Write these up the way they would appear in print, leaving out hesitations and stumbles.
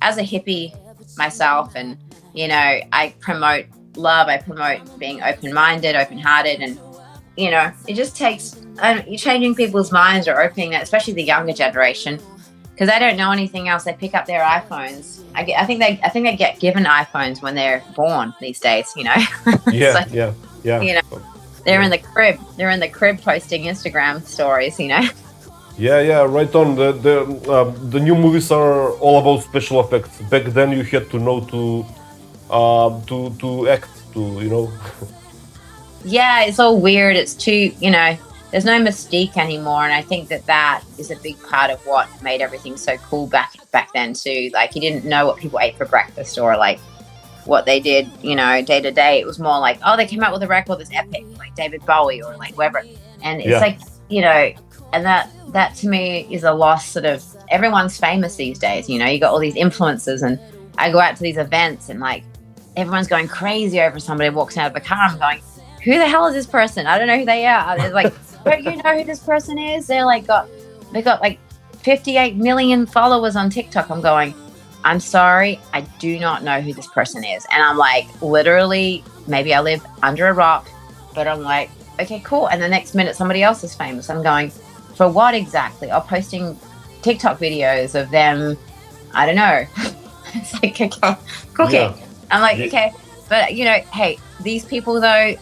as a hippie myself, and I promote love, I promote being open-minded, open-hearted, and it just takes you're changing people's minds or opening that, especially the younger generation, because they don't know anything else. They pick up their iPhones. I think they get given iPhones when they're born these days. Yeah, So, yeah, yeah. they're Yeah. in the crib. They're in the crib posting Instagram stories. Yeah, yeah, right on. The new movies are all about special effects. Back then, you had to know to act to. Yeah, it's all weird. It's too, there's no mystique anymore, and I think that is a big part of what made everything so cool back then too. Like, you didn't know what people ate for breakfast or like what they did, day to day. It was more like, oh, they came out with a record that's epic, like David Bowie or like whoever. And it's Yeah, like, and that to me is a loss. Sort of, everyone's famous these days. You got all these influencers, and I go out to these events, and like everyone's going crazy over somebody walks out of a car. I'm going, who the hell is this person? I don't know who they are. They're like, don't you know who this person is? They got like 58 million followers on TikTok. I'm going, I'm sorry, I do not know who this person is. And I'm like, literally, maybe I live under a rock, but I'm like, okay, cool. And the next minute somebody else is famous. I'm going, for what exactly? Or posting TikTok videos of them. I don't know. It's like, okay, cooking. yeah, I'm like, yeah, okay. But, hey, these people, though,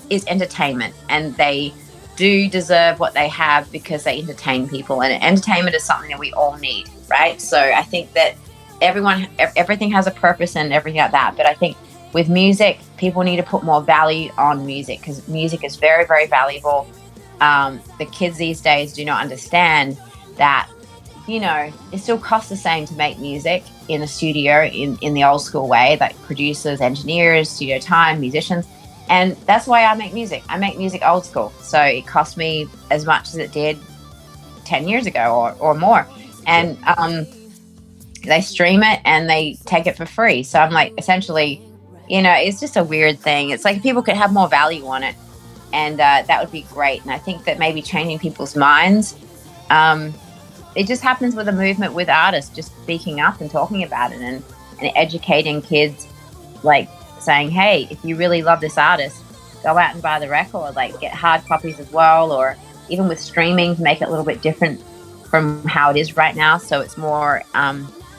is entertainment, and they do deserve what they have because they entertain people. And entertainment is something that we all need, right? So I think that everything has a purpose and everything like that. But I think with music, people need to put more value on music, because music is very, very valuable. The kids these days do not understand that, it still costs the same to make music in a studio in the old school way, like producers, engineers, studio time, musicians. And that's why I make music. I make music old school. So it cost me as much as it did 10 years ago or more. And they stream it and they take it for free. So I'm like, essentially, it's just a weird thing. It's like people could have more value on it, and that would be great. And I think that maybe changing people's minds, it just happens with a movement with artists just speaking up and talking about it, and educating kids, like saying, hey, if you really love this artist, go out and buy the record, like get hard copies as well, or even with streaming to make it a little bit different from how it is right now. So it's more,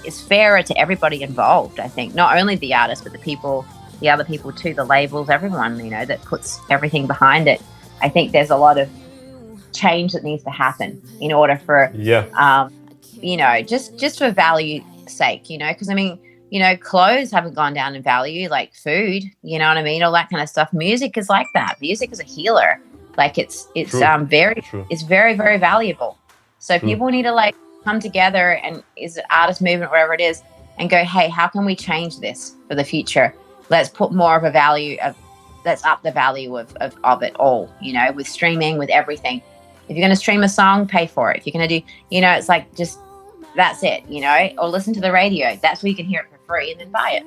it's fairer to everybody involved, I think, not only the artists, but the other people too, the labels, everyone, that puts everything behind it. I think there's a lot of change that needs to happen in order for, yeah, just for value sake, because I mean, clothes haven't gone down in value, like food, you know what I mean? All that kind of stuff. Music is like that. Music is a healer. Like it's true, true, it's very, very valuable. So true. people need to like come together, and is it artist movement, wherever it is, and go, hey, how can we change this for the future? Let's put more of a value of, let's up the value of it all, with streaming, with everything. If you're going to stream a song, pay for it. If you're going to do, it's like, just, that's it, or listen to the radio. That's where you can hear it for free, and then buy it.